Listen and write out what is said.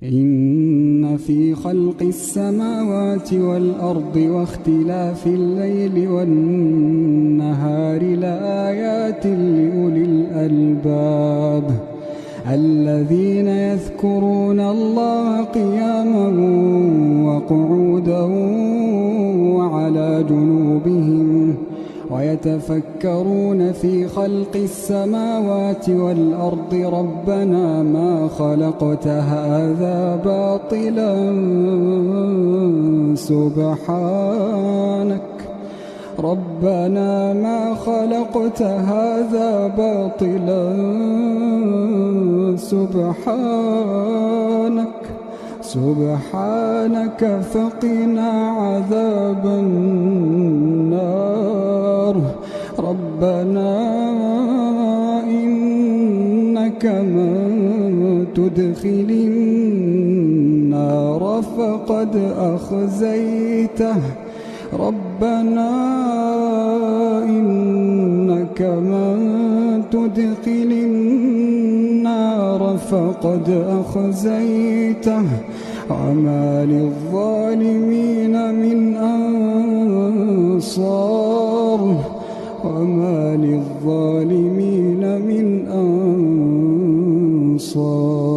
إن في خلق السماوات والأرض واختلاف الليل والنهار لآيات لأولي الألباب الذين يذكرون الله قياما وقعودا وعلى جنوبهم ويتفكرون في خلق السماوات والأرض ربنا ما خلقت هذا باطلا سبحانك ربنا ما خلقت هذا باطلا سبحانك فقنا عذاب النار ربنا إنك من تدخل النار فقد أخزيته ربنا إنك من تدخل النار فقد أخزيته وما للظالمين من أنصار